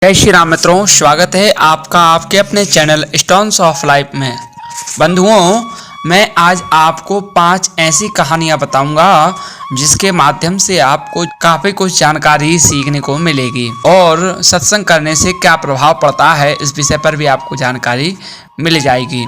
जय श्री राम मित्रों, स्वागत है आपका आपके अपने चैनल स्टोन्स ऑफ लाइफ में। बंधुओं, मैं आज आपको 5 ऐसी कहानियां बताऊंगा जिसके माध्यम से आपको काफ़ी कुछ जानकारी सीखने को मिलेगी और सत्संग करने से क्या प्रभाव पड़ता है इस विषय पर भी आपको जानकारी मिल जाएगी।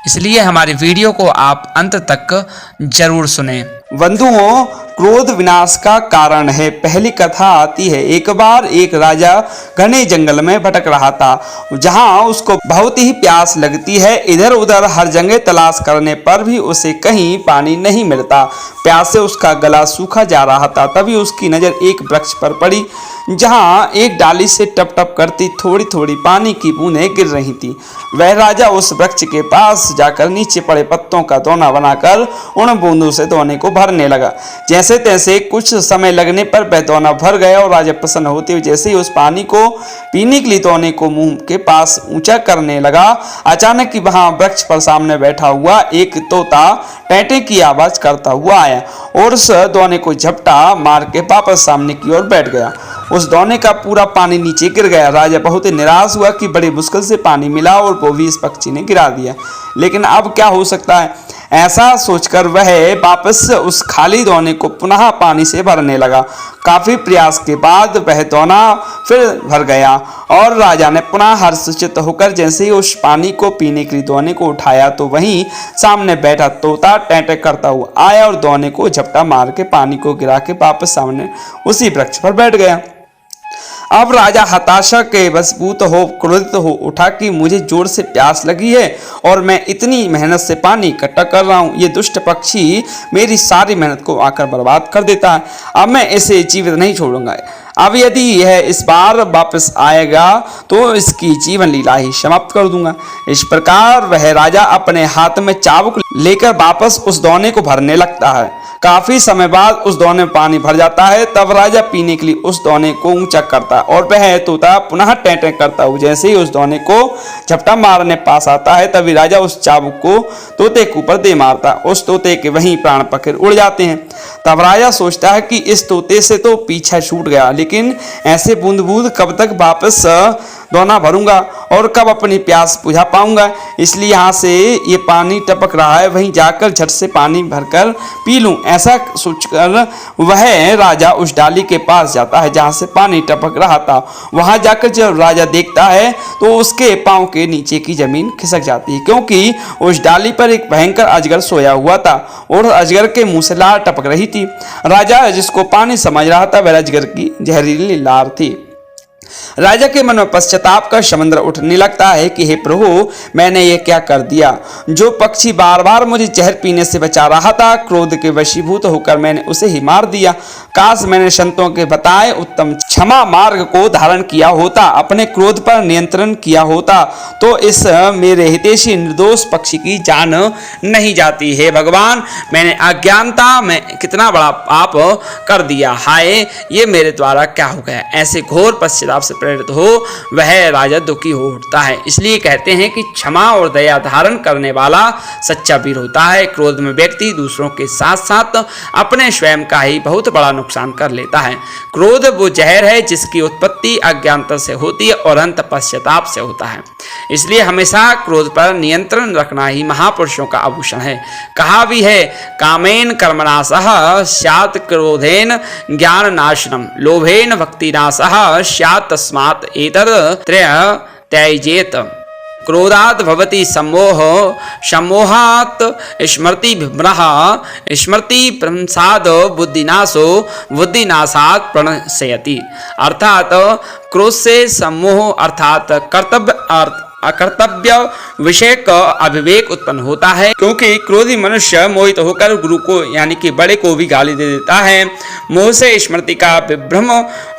इसलिए हमारी वीडियो को आप अंत तक जरूर सुने। बंधुओं, क्रोध विनाश का कारण है। पहली कथा आती है। एक बार एक राजा घने जंगल में भटक रहा था, जहां उसको बहुत ही प्यास लगती है। इधर उधर हर जगह तलाश करने पर भी उसे कहीं पानी नहीं मिलता। प्यास से उसका गला सूखा जा रहा था। तभी उसकी नज़र एक वृक्ष पर पड़ी, जहां एक डाली से टप टप करती थोड़ी थोड़ी पानी की बूंदें गिर रही थी। वह राजा उस वृक्ष के पास जाकर नीचे पड़े पत्तों का दोना बनाकर उन बूंदों से दोने को भरने लगा। जैसे तैसे कुछ समय लगने पर वह दोना भर गया और राजा प्रसन्न होते हुए जैसे ही उस पानी को पीने के लिए दोने को मुंह के पास ऊंचा करने लगा, अचानक ही वहां वृक्ष पर सामने बैठा हुआ एक तोता टैंटे की आवाज करता हुआ आया और उस दोने को झपटा मार के वापस सामने की ओर बैठ गया। उस दोने का पूरा पानी नीचे गिर गया। राजा बहुत ही निराश हुआ कि बड़ी मुश्किल से पानी मिला और वो भी इस पक्षी ने गिरा दिया, लेकिन अब क्या हो सकता है। ऐसा सोचकर वह वापस उस खाली दोने को पुनः पानी से भरने लगा। काफी प्रयास के बाद वह दोना फिर भर गया और राजा ने पुनः हर्षचित्त होकर जैसे ही उस पानी को पीने के लिए दोने को उठाया तो वहीं सामने बैठा तोता टैंटे करता हुआ आया और दोने को झपटा मार के पानी को गिरा के वापस सामने उसी वृक्ष पर बैठ गया। अब राजा हताशा के वशभूत हो क्रोधित हो उठा कि मुझे जोर से प्यास लगी है और मैं इतनी मेहनत से पानी इकट्ठा कर रहा हूँ। ये दुष्ट पक्षी मेरी सारी मेहनत को आकर बर्बाद कर देता है। अब मैं इसे जीवित नहीं छोड़ूंगा। अब यदि यह इस बार वापस आएगा तो इसकी जीवन लीला ही समाप्त कर दूंगा। इस प्रकार वह राजा अपने हाथ में चाबुक लेकर वापस उस दोने को भरने लगता है। काफी समय बाद उस दोने में पानी भर जाता है। तब राजा पीने के लिए उस दोने को ऊंचा करता है और वह तोता पुनः टैंटे करता हुआ जैसे ही उस दोने को झपटा मारने पास आता है, तभी राजा उस चाबुक को तोते के ऊपर दे मारता है। उस तोते के वहीं प्राण पखेरु उड़ जाते हैं। तब राजा सोचता है कि इस तोते से तो पीछा छूट गया, लेकिन ऐसे बूंद बूंद कब तक वापस दोना भरूंगा और कब अपनी प्यास बुझा पाऊंगा। इसलिए यहाँ से ये पानी टपक रहा है, वहीं जाकर झट से पानी भरकर पी लूं। ऐसा सोचकर वह राजा उस डाली के पास जाता है जहाँ से पानी टपक रहा था। वहां जाकर जब राजा देखता है तो उसके पांव के नीचे की जमीन खिसक जाती है, क्योंकि उस डाली पर एक भयंकर अजगर सोया हुआ था और अजगर के मुंह से लार टपक रही थी। राजा जिसको पानी समझ रहा था वह अजगर की जहरीली लार थी। राजा के मन में पश्चाताप का समुद्र उठने लगता है कि हे प्रभु, मैंने ये क्या कर दिया। जो पक्षी बार बार मुझे जहर पीने से बचा रहा था, क्रोध के वशीभूत होकर मैंने उसे ही मार दिया। काश मैंने संतों के बताए उत्तम क्षमा मार्ग को धारण किया होता, अपने क्रोध पर नियंत्रण किया होता, तो इस मेरे हितैषी निर्दोष पक्षी की जान नहीं जाती। हे भगवान, मैंने अज्ञानता में कितना बड़ा पाप कर दिया। हाय, ये मेरे द्वारा क्या हो गया। ऐसे घोर पश्चाताप से प्रेरित हो वह राजा दुखी हो उठता है। इसलिए कहते हैं कि क्षमा और दया धारण करने वाला सच्चा वीर होता है। क्रोध में व्यक्ति दूसरों के साथ साथ अपने स्वयं का ही बहुत बड़ा नुकसान कर लेता है। क्रोध वो जहर है जिसकी उत्पत्ति अज्ञानता से होती है और अंत पश्चाताप से होता है। इसलिए हमेशा क्रोध पर नियंत्रण रखना ही महापुरुषों का आभूषण है। कहा भी है, कामेन कर्मणासः स्यात् क्रोधेन ज्ञान नाशनम, लोभेन भक्ति नाशः स्यात् तस्मात् एतद् त्रय त्यजेत। क्रोधात् भवति सम्मोह, सम्मोहात् स्मृति विभ्रमः, स्मृति भ्रंशात् बुद्धिनाशो, बुद्धिनाशात् प्रणश्यति। अर्थात क्रोध से सम्मोह अर्थात अकर्तव्य विषय का अविवेक उत्पन्न होता है, क्योंकि क्रोधी मनुष्य मोहित होकर गुरु को यानी कि बड़े को भी गाली दे देता है। मोह से स्मृति का विभ्रम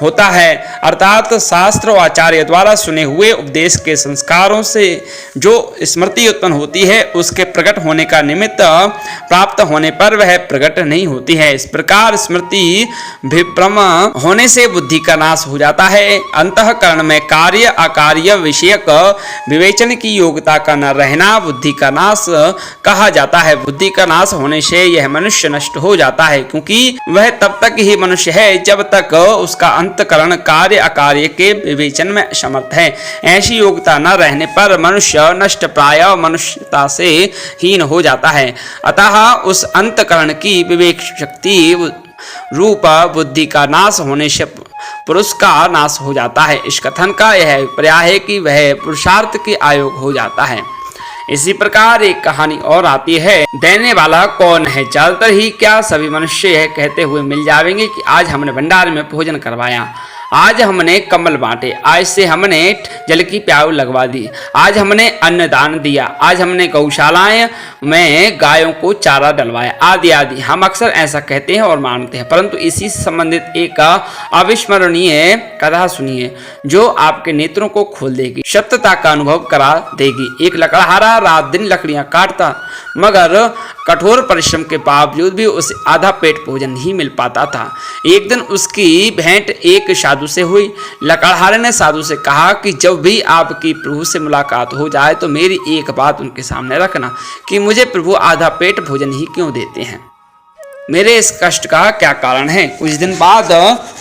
होता है, अर्थात शास्त्र और आचार्य द्वारा सुने हुए उपदेश के संस्कारों से जो स्मृति उत्पन्न होती है उसके प्रकट होने का निमित्त प्राप्त होने पर वह प्रकट नहीं होती है। इस प्रकार स्मृति विभ्रम होने से बुद्धि का नाश हो जाता है। अंतःकरण में कार्य अकार्य विषयक विवेचन की योग्यता का का न रहना बुद्धि का नाश कहा जाता है। बुद्धि का नाश होने से यह मनुष्य नष्ट हो जाता है, क्योंकि वह तब तक ही मनुष्य है जब तक उसका अंतःकरण कार्य अकार्य के विवेचन में समर्थ है। ऐसी योग्यता न रहने पर मनुष्य नष्ट प्राय मनुष्यता से हीन हो जाता है। अतः उस अंतःकरण की विवेक शक्ति रूप बुद्धि का नाश होने से पुरुष का नाश हो जाता है। इस कथन का यह अभिप्राय है कि वह पुरुषार्थ के अयोग्य हो जाता है। इसी प्रकार एक कहानी और आती है, देने वाला कौन है? ज्यादातर ही क्या सभी मनुष्य यह कहते हुए मिल जाएंगे कि आज हमने भंडार में भोजन करवाया, आज हमने कम्बल बांटे, आज से हमने जल की प्याऊ लगवा दी, आज हमने अन्नदान दिया, आज हमने गौशालाएं में गायों को चारा डलवाया, आदि आदि। हम अक्सर ऐसा कहते हैं और मानते हैं, परंतु इसी से संबंधित एक अविस्मरणीय कथा सुनिए जो आपके नेत्रों को खोल देगी, सत्यता का अनुभव करा देगी। एक लकड़हारा रात दिन लकड़ियां काटता, मगर कठोर परिश्रम के बावजूद भी उसे आधा पेट भोजन ही मिल पाता था। एक दिन उसकी भेंट एक साधु से हुई। लकड़हारे ने साधु से कहा कि जब भी आपकी प्रभु से मुलाकात हो जाए तो मेरी एक बात उनके सामने रखना कि मुझे प्रभु आधा पेट भोजन ही क्यों देते हैं, मेरे इस कष्ट का क्या कारण है। कुछ दिन बाद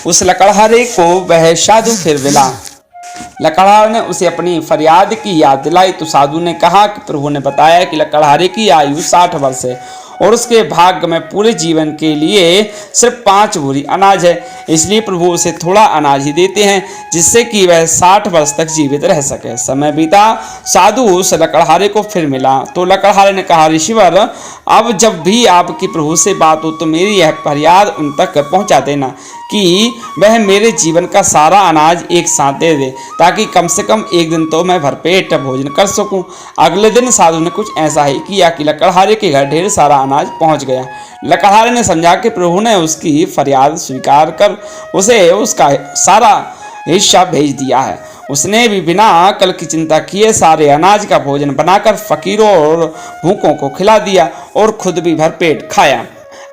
उस लकड़हारे को वह साधु फिर मिला। लकड़हारे ने उसे अपनी फरियाद की याद दिलाई तो साधु ने कहा कि प्रभु ने बताया कि लकड़हारे की आयु 60 वर्ष है और उसके भाग्य में पूरे जीवन के लिए सिर्फ 5 बोरी अनाज है, इसलिए प्रभु उसे थोड़ा अनाज ही देते हैं जिससे कि वह 60 वर्ष तक जीवित रह सके। समय बीता, साधु उस लकड़हारे को फिर मिला तो लकड़हारे ने कहा, ऋषिवर, अब जब भी आपकी प्रभु से बात हो तो मेरी यह फरियाद उन तक पहुंचा देना कि वह मेरे जीवन का सारा अनाज एक साथ दे दे, ताकि कम से कम एक दिन तो मैं भरपेट भोजन कर सकूं। अगले दिन साधु ने कुछ ऐसा ही किया कि लकड़हारे के घर ढेर सारा अनाज पहुंच गया। लकड़हारे ने समझा कि प्रभु ने उसकी फरियाद स्वीकार कर उसे उसका सारा हिस्सा भेज दिया है। उसने भी बिना अकल की चिंता किए सारे अनाज का भोजन बनाकर फकीरों और भूखों को खिला दिया और खुद भी भरपेट खाया।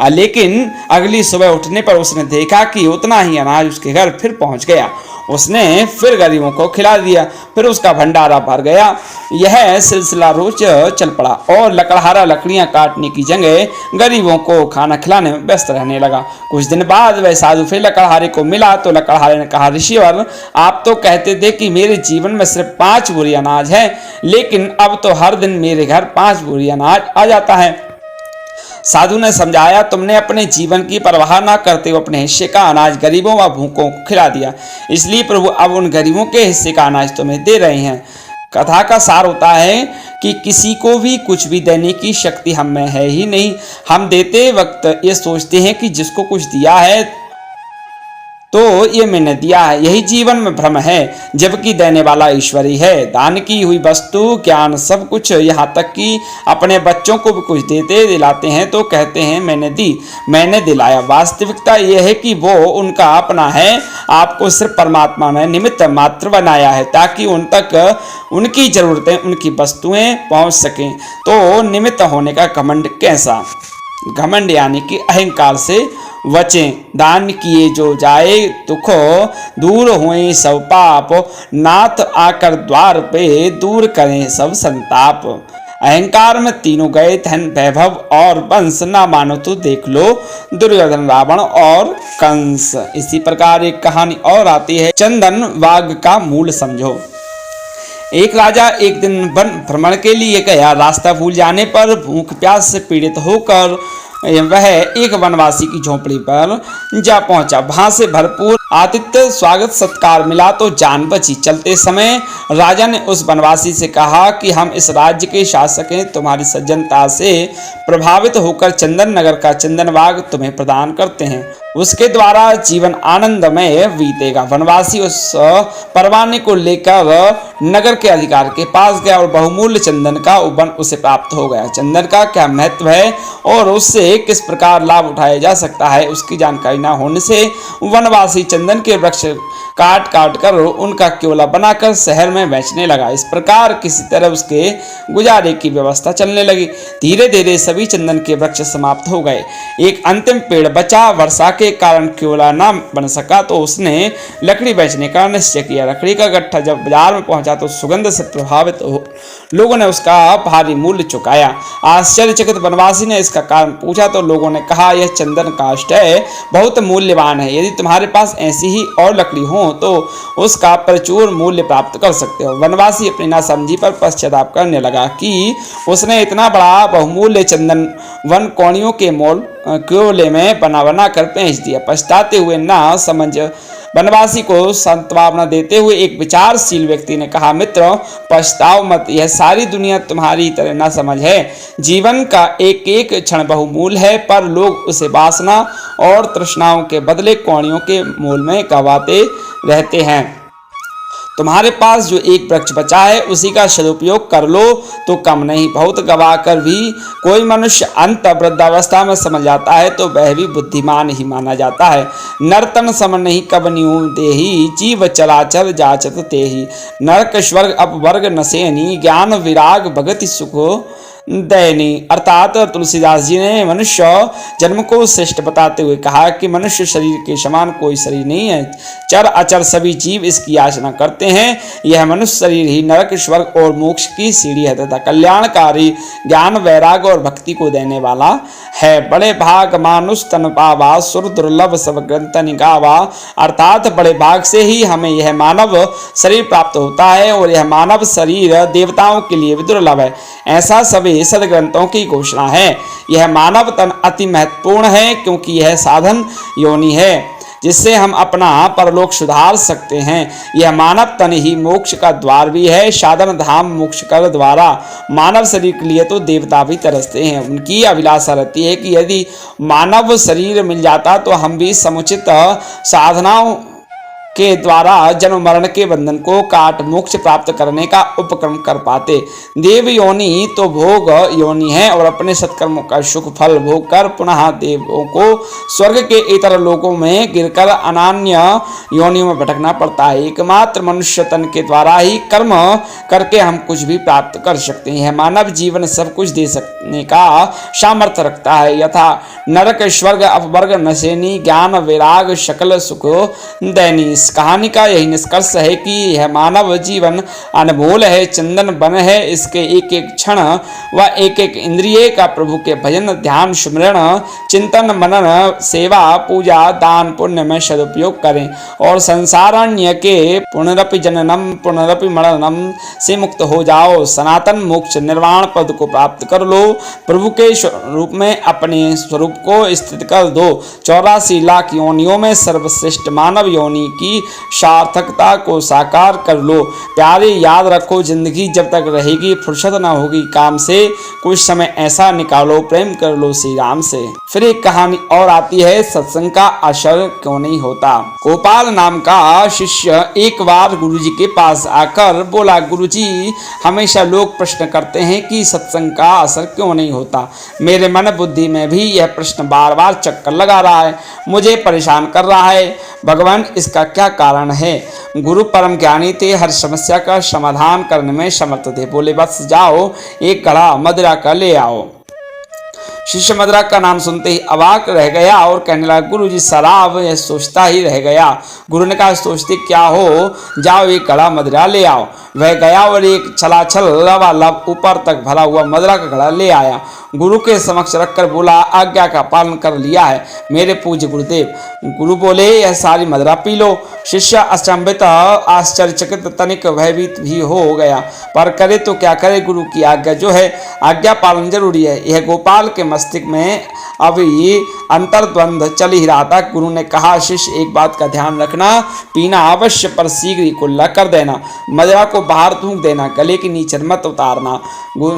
लेकिन अगली सुबह उठने पर उसने देखा कि उतना ही अनाज उसके घर फिर पहुंच गया। उसने फिर गरीबों को खिला दिया, फिर उसका भंडारा भर गया। यह सिलसिला रोज चल पड़ा और लकड़हारा लकड़ियां काटने की जगह गरीबों को खाना खिलाने में व्यस्त रहने लगा। कुछ दिन बाद वह साधु फिर लकड़हारे को मिला तो लकड़हारे ने कहा, ऋषिवर, आप तो कहते थे कि मेरे जीवन में सिर्फ 5 बोरी अनाज है, लेकिन अब तो हर दिन मेरे घर 5 बोरी अनाज आ जाता है। साधु ने समझाया, तुमने अपने जीवन की परवाह न करते हुए अपने हिस्से का अनाज गरीबों व भूखों को खिला दिया, इसलिए प्रभु अब उन गरीबों के हिस्से का अनाज तुम्हें दे रहे हैं। कथा का सार होता है कि किसी को भी कुछ भी देने की शक्ति हम में है ही नहीं। हम देते वक्त ये सोचते हैं कि जिसको कुछ दिया है तो ये मैंने दिया है, यही जीवन में भ्रम है, जबकि देने वाला ईश्वर ही है। दान की हुई वस्तु, ज्ञान, सब कुछ, यहाँ तक कि अपने बच्चों को भी कुछ देते दिलाते हैं तो कहते हैं मैंने दी, मैंने दिलाया। वास्तविकता यह है कि वो उनका अपना है। आपको सिर्फ परमात्मा ने निमित्त मात्र बनाया है ताकि उन तक उनकी जरूरतें, उनकी वस्तुएं पहुंच सकें। तो निमित्त होने का घमंड कैसा? घमंड यानी कि अहंकार से वचें। दान किए जो जाए दुखो, दूर हुए सब पाप, नाथ आकर द्वार पे दूर करें सब संताप। अहंकार में तीनों गए, धन, वैभव और वंश, ना मानो तो देख लो दुर्योधन, रावण और कंस। इसी प्रकार एक कहानी और आती है, चंदन वाग का मूल समझो। एक राजा एक दिन वन भ्रमण के लिए गया। रास्ता भूल जाने पर भूख प्यास से पीड़ित होकर वह एक वनवासी की झोपड़ी पर जा पहुंचा। वहां से भरपूर आतिथ्य स्वागत सत्कार मिला तो जान बची। चलते समय राजा ने उस वनवासी से कहा कि हम इस राज्य के शासक हैं, तुम्हारी सज्जनता से प्रभावित होकर चंदन नगर का चंदन बाग तुम्हें प्रदान करते हैं, उसके द्वारा जीवन आनंदमय बीतेगा। वनवासी उस परवाने को लेकर नगर के अधिकार के पास गया और बहुमूल्य चंदन का उपवन उसे प्राप्त हो गया। चंदन का क्या महत्व है और उससे किस प्रकार लाभ उठाया जा सकता है, उसकी जानकारी न होने से वनवासी चंदन के वृक्ष काट काट कर उनका क्योला बनाकर शहर में बेचने लगा। इस प्रकार किसी तरह उसके गुजारे की व्यवस्था चलने लगी। धीरे धीरे सभी चंदन के वृक्ष समाप्त हो गए। एक अंतिम पेड़ बचा। वर्षा के कारण क्योला न बन सका तो उसने लकड़ी बेचने का निश्चय किया। लकड़ी का गट्ठा जब बाजार में पहुंचा पहुंचा तो सुगंध से प्रभावित हो लोगों ने उसका भारी मूल्य चुकाया। आश्चर्यचकित वनवासी ने इसका कारण पूछा तो लोगों ने कहा, यह चंदन काष्ठ है, बहुत मूल्यवान है। यदि तुम्हारे पास ऐसी ही और लकड़ी हो तो उसका प्रचुर मूल्य प्राप्त कर सकते हो। वनवासी अपनी नासमझी पर पश्चाताप करने लगा कि उसने इतना बड़ा बहुमूल्य चंदन वन कोणियों के कोयले में बना कर बेच दिया। पछताते हुए ना समझ वनवासी को सांत्वना देते हुए एक विचारशील व्यक्ति ने कहा, मित्र पछताओ मत, यह सारी दुनिया तुम्हारी तरह ना समझ है। जीवन का एक एक क्षण बहुमूल्य है, पर लोग उसे वासना और तृष्णाओं के बदले कौड़ियों के मोल में गंवाते रहते हैं। तुम्हारे पास जो एक वृक्ष बचा है उसी का सदुपयोग कर लो तो कम नहीं, बहुत गवा कर भी कोई मनुष्य अंत वृद्धावस्था में समझ जाता है तो वह भी बुद्धिमान ही माना जाता है। नर्तन सम नहीं कबन्यू देही, जीव चलाचल जाचत तेही। नरक स्वर्ग अपवर्ग नसेनी, ज्ञान विराग भगति सुखो दैनी। अर्थात तुलसीदास जी ने मनुष्य जन्म को श्रेष्ठ बताते हुए कहा कि मनुष्य शरीर के समान कोई शरीर नहीं है। चर अचर सभी जीव इसकी याचना करते हैं। यह मनुष्य शरीर ही नरक स्वर्ग और मोक्ष की सीढ़ी है तथा कल्याणकारी ज्ञान वैराग और भक्ति को देने वाला है। बड़े भाग मानुष तन पावा, सुर दुर्लभ सब ग्रंथ निगावा। अर्थात बड़े भाग से ही हमें यह मानव शरीर प्राप्त होता है और यह मानव शरीर देवताओं के लिए भी दुर्लभ है, ऐसा सभी सदग्रंथों की घोषणा है। यह मानव तन अति महत्वपूर्ण है क्योंकि यह साधन योनि है जिससे हम अपना परलोक सुधार सकते हैं। यह मानव तन ही मोक्ष का द्वार भी है। साधन धाम मोक्ष कर द्वारा। मानव शरीर के लिए तो देवता भी तरसते हैं। उनकी अभिलाषा रहती है कि यदि मानव शरीर मिल जाता तो हम भी समुचित साधनाओं के द्वारा जन्म मरण के बंधन को काट मोक्ष प्राप्त करने का उपक्रम कर पाते। देव योनि तो भोग योनि है और अपने सत्कर्मों का सुख फल भोग कर पुनः देवों को स्वर्ग के इतर लोकों में गिरकर अनान्य योनियों में भटकना पड़ता है। एकमात्र मनुष्य तन के द्वारा ही कर्म करके हम कुछ भी प्राप्त कर सकते हैं। मानव जीवन सब कुछ दे सकने का सामर्थ्य रखता है। यथा नरक स्वर्ग अपवर्ग नशेनी, ज्ञान वैराग सकल सुख दैनी। कहानी का यही निष्कर्ष है कि यह मानव जीवन अनमोल है, चंदन बन है। इसके एक एक क्षण व एक एक इंद्रिय का प्रभु के भजन ध्यान सुमिरण चिंतन मनन सेवा पूजा दान पुण्य में सदुपयोग करें और संसारण्य के पुनरपि जननम पुनरपि मरणम से मुक्त हो जाओ। सनातन मोक्ष निर्वाण पद को प्राप्त कर लो। प्रभु के स्वरूप में अपने स्वरूप को स्थित कर दो। 84 लाख योनियों में सर्वश्रेष्ठ मानव योनि की सार्थकता को साकार कर लो। प्यारे याद रखो, जिंदगी जब तक रहेगी फुर्सत ना होगी काम से। कुछ समय ऐसा निकालो, प्रेम कर लो श्री राम से। फिर एक कहानी और आती है, सत्संग का असर क्यों नहीं होता। गोपाल नाम का शिष्य एक बार गुरुजी के पास आकर बोला, गुरुजी हमेशा लोग प्रश्न करते हैं कि सत्संग का असर क्यों नहीं होता। मेरे मन बुद्धि में भी यह प्रश्न बार बार चक्कर लगा रहा है, मुझे परेशान कर रहा है। भगवान इसका क्या कारण है। गुरु परम ज्ञानी थे, हर समस्या का समाधान करने में समर्थ थे। बोले, बस जाओ एक घड़ा मदिरा का ले आओ। शिष्य मदिरा का नाम सुनते ही अवाक रह गया और कहने लगा, गुरु जी शराब। यह सोचता ही रह गया। गुरु ने कहा, सोचते क्या हो, जाओ एक घड़ा मदिरा ले आओ। वह गया और एक छलाछल लबालब ऊपर तक भरा हुआ मदिरा का घड़ा ले आया। गुरु के समक्ष रखकर बोला, आज्ञा का पालन कर लिया है मेरे पूज्य गुरुदेव। गुरु बोले, यह सारी मदिरा पी लो। शिष्य अचंभित आश्चर्यचकित तनिक भयभीत भी हो गया, पर करे तो क्या करे, गुरु की आज्ञा जो है आज्ञा पालन जरूरी है। यह गोपाल के मस्तिष्क में अभी अंतर्द्वंद चल ही रहा था। गुरु ने कहा, शिष्य एक बात का ध्यान रखना, पीना अवश्य पर शीघ्र ही कुल्ला कर देना। मदिरा को बाहर थूक देना, गले के नीचे मत उतारना।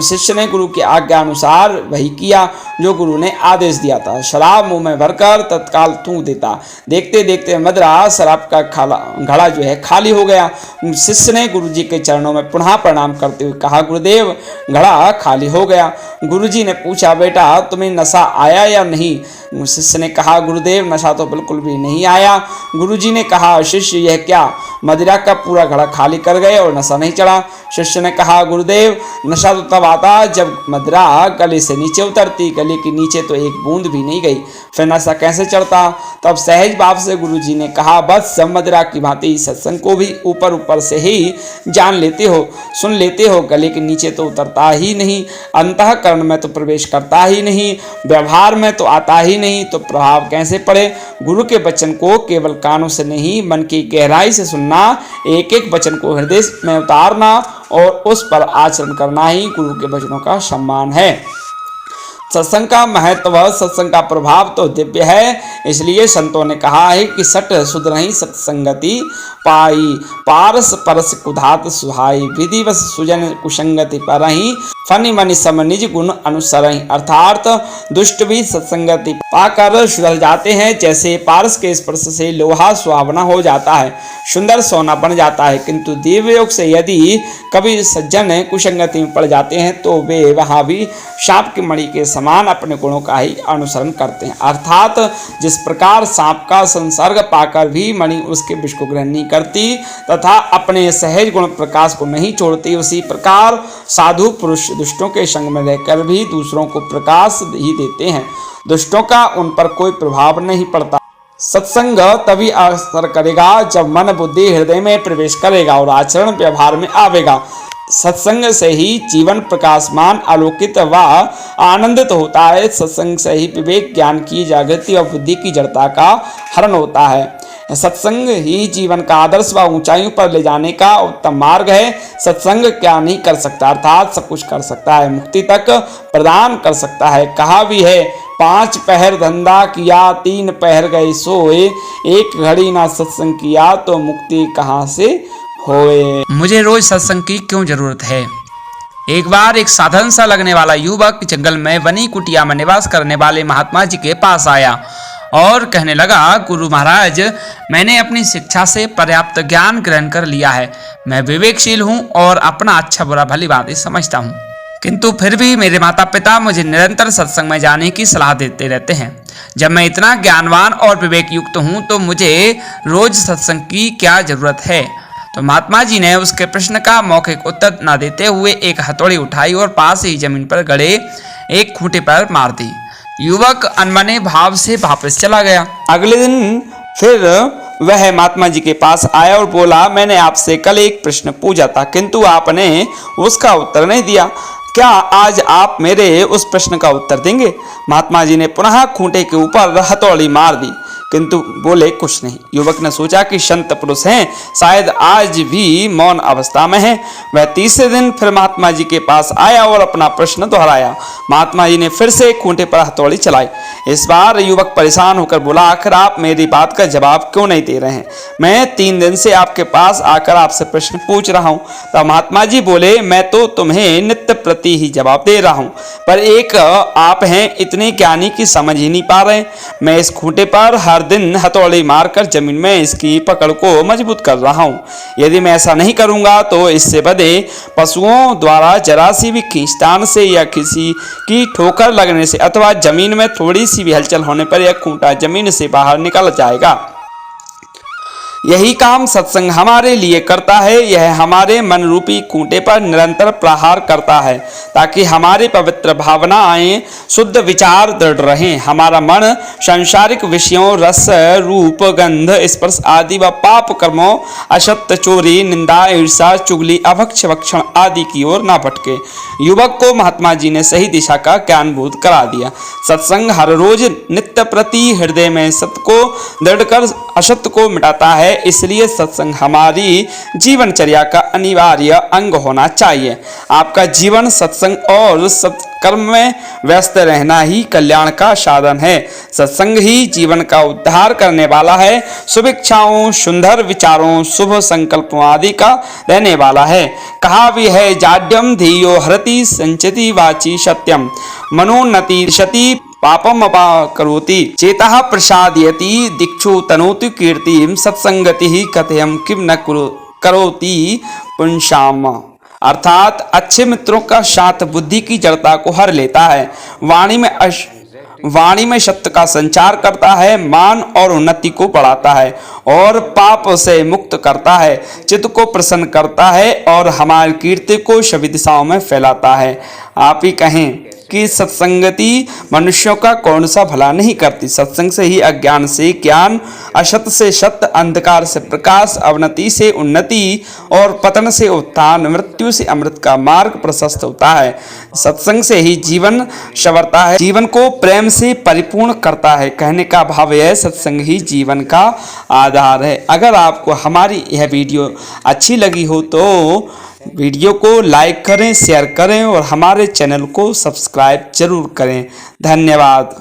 शिष्य ने गुरु की आज्ञा अनुसार वही किया जो गुरु ने आदेश दिया था। शराब मुंह में भरकर तत्काल थूक देता। देखते देखते मदिरा शराब का घड़ा जो है खाली हो गया। शिष्य ने गुरु जी के चरणों में पुनः प्रणाम करते हुए कहा, गुरुदेव घड़ा खाली हो गया। गुरु जी ने पूछा, बेटा तुम्हें नशा आया या नहीं। शिष्य ने कहा, गुरुदेव नशा तो बिल्कुल भी नहीं आया। गुरुजी ने कहा, शिष्य यह क्या, मदिरा का पूरा घड़ा खाली कर गए और नशा नहीं चढ़ा। शिष्य ने कहा, गुरुदेव नशा तो तब आता जब मदिरा गले से नीचे उतरती, गले के नीचे तो एक बूंद भी नहीं गई, फिर नशा कैसे चढ़ता। तब सहज भाव से गुरुजी ने कहा, बस सब मदिरा की भांति सत्संग को भी ऊपर ऊपर से ही जान लेते हो, सुन लेते हो, गले के नीचे तो उतरता ही नहीं, अंतःकरण में तो प्रवेश करता ही नहीं, व्यवहार में तो आता ही नहीं, तो प्रभाव कैसे पड़े। गुरु के वचन को केवल कानों से नहीं, मन की गहराई से सुनना, एक एक वचन को हृदय में उतारना और उस पर आचरण करना ही गुरु के वचनों का सम्मान है। सत्संग का महत्व, सत्संग का प्रभाव तो दिव्य है। इसलिए संतों ने कहा है कि सट सुध नहीं सत्संगति पाई, पारस परस कुधात सुहाई, विधिवश सुजन कुसंगति परहि, फनि मनि सम निज गुण अनुसरहि। अर्थात दुष्ट भी सत्संगति पाकर सुधर जाते हैं, जैसे पारस के स्पर्श से लोहा सुहावना हो जाता है, सुंदर सोना बन जाता है, किंतु दिव्य योग से यदि कभी सज्जन कुसंगति में पड़ जाते हैं तो वे वहां भी सांप की मणि के समान अपने गुणों का ही अनुसरण करते हैं। अर्थात जिस प्रकार सांप का संसर्ग पाकर भी मणि उसके विष को ग्रहण नहीं करती तथा अपने सहज गुण प्रकाश को नहीं छोड़ती, उसी प्रकार साधु पुरुष दुष्टों के संग में रहकर भी दूसरों को प्रकाश ही देते हैं, दुष्टों का उन पर कोई प्रभाव नहीं पड़ता। सत्संग तभी असर करेगा जब मन बुद्धि हृदय में प्रवेश करेगा और आचरण व्यवहार में आवेगा। सत्संग से ही जीवन प्रकाशमान, आलोकित व आनंदित होता है। सत्संग से ही विवेक, ज्ञान की जागृति व बुद्धि की जड़ता का हरण होता है। सत्संग ही जीवन का आदर्श व ऊंचाइयों पर ले जाने का उत्तम मार्ग है। सत्संग क्या नहीं कर सकता, अर्थात सब कुछ कर सकता है, मुक्ति तक प्रदान कर सकता है। कहा भी है, 5 पहर धंधा किया, 3 पहर गए सोए, एक घड़ी ना सत्संग किया तो मुक्ति कहाँ से होए। मुझे रोज सत्संग की क्यों जरूरत है। एक बार एक साधारण सा लगने वाला युवक जंगल में बनी कुटिया में निवास करने वाले महात्मा जी के पास आया और कहने लगा, गुरु महाराज, मैंने अपनी शिक्षा से पर्याप्त ज्ञान ग्रहण कर लिया है। मैं विवेकशील हूँ और अपना अच्छा बुरा भली भांति समझता हूँ, किंतु फिर भी मेरे माता पिता मुझे निरंतर सत्संग में जाने की सलाह देते रहते हैं। जब मैं इतना ज्ञानवान और विवेक युक्त हूँ तो मुझे रोज सत्संग की क्या जरूरत है। तो महात्मा जी ने उसके प्रश्न का मौखिक उत्तर न देते हुए एक हथौड़ी उठाई और पास ही जमीन पर गड़े एक खूंटे पर मार दी। युवक अनमने भाव से वापस चला गया। अगले दिन फिर वह महात्मा जी के पास आया और बोला, मैंने आपसे कल एक प्रश्न पूछा था किंतु आपने उसका उत्तर नहीं दिया, क्या आज आप मेरे उस प्रश्न का उत्तर देंगे। महात्मा जी ने पुनः खूंटे के ऊपर हथौड़ी मार दी किंतु बोले कुछ नहीं। युवक ने सोचा कि संत पुरुष हैं, शायद आज भी मौन अवस्था में हैं। वह तीसरे दिन फिर महात्मा जी के पास आया और अपना प्रश्न दोहराया। महात्मा जी ने फिर से खूंटे पर हथौड़ी चलाई। इस बार युवक परेशान होकर बोला, आखिर आप मेरी बात का जवाब क्यों नहीं दे रहे हैं। मैं 3 दिन से आपके पास आकर आपसे प्रश्न पूछ रहा हूँ। तब महात्मा जी बोले, मैं तो तुम्हें नित्य प्रति ही जवाब दे रहा हूँ, पर एक आप हैं इतने ज्ञानी की समझ ही नहीं पा रहे। मैं इस खूंटे पर हर दिन हथौड़ी मारकर जमीन में इसकी पकड़ को मजबूत कर रहा हूँ। यदि मैं ऐसा नहीं करूंगा तो इससे बदे पशुओं द्वारा जरा सी भी खींचतान से या किसी की ठोकर लगने से अथवा जमीन में थोड़ी सी भी हलचल होने पर यह खूंटा जमीन से बाहर निकल जाएगा। यही काम सत्संग हमारे लिए करता है। यह हमारे मन रूपी खूंटे पर निरंतर प्रहार करता है ताकि हमारी पवित्र भावनाएं, शुद्ध विचार दृढ़ रहें। हमारा मन सांसारिक विषयों, रस, रूप, गंध, स्पर्श आदि व पाप कर्मों, असत्य, चोरी, निंदा, ईर्षा, चुगली, अभक्ष भक्षण आदि की ओर न भटके। युवक को महात्मा जी ने सही दिशा का ज्ञान बोध करा दिया। सत्संग हर रोज नित्य प्रति हृदय में सत्य को दृढ़ कर असत्य को मिटाता है। इसलिए सत्संग हमारी जीवनचर्या का अनिवार्य अंग होना चाहिए। आपका जीवन सत्संग और सत्कर्म में व्यस्त रहना ही कल्याण का साधन है। सत्संग ही जीवन का उद्धार करने वाला है। शुभेच्छाओं, सुंदर विचारों, शुभ संकल्पों आदि का रहने वाला है। कहा भी है, जाड्यम धियो हरति संचति वाची सत्यम, मनोन्नति शति पापम करोति, चेतः प्रसादयति दीक्षु तनोति कीर्तिम, सत्संगति ही कथयम किम न करोति पुंसाम। अर्थात अच्छे मित्रों का साथ बुद्धि की जड़ता को हर लेता है, वाणी में वाणी में सत्य का संचार करता है, मान और उन्नति को बढ़ाता है और पाप से मुक्त करता है, चित्त को प्रसन्न करता है और हमारी कीर्ति को सभी दिशाओं में फैलाता है। आप ही कहें कि सत्संगति मनुष्यों का कौन सा भला नहीं करती। सत्संग से ही अज्ञान से ज्ञान, असत से सत्य, अंधकार से प्रकाश, अवनति से उन्नति और पतन से उत्थान, मृत्यु से अमृत का मार्ग प्रशस्त होता है। सत्संग से ही जीवन संवरता है, जीवन को प्रेम से परिपूर्ण करता है। कहने का भाव यह, सत्संग ही जीवन का आधार है। अगर आपको हमारी यह वीडियो अच्छी लगी हो तो वीडियो को लाइक करें, शेयर करें और हमारे चैनल को सब्सक्राइब जरूर करें। धन्यवाद।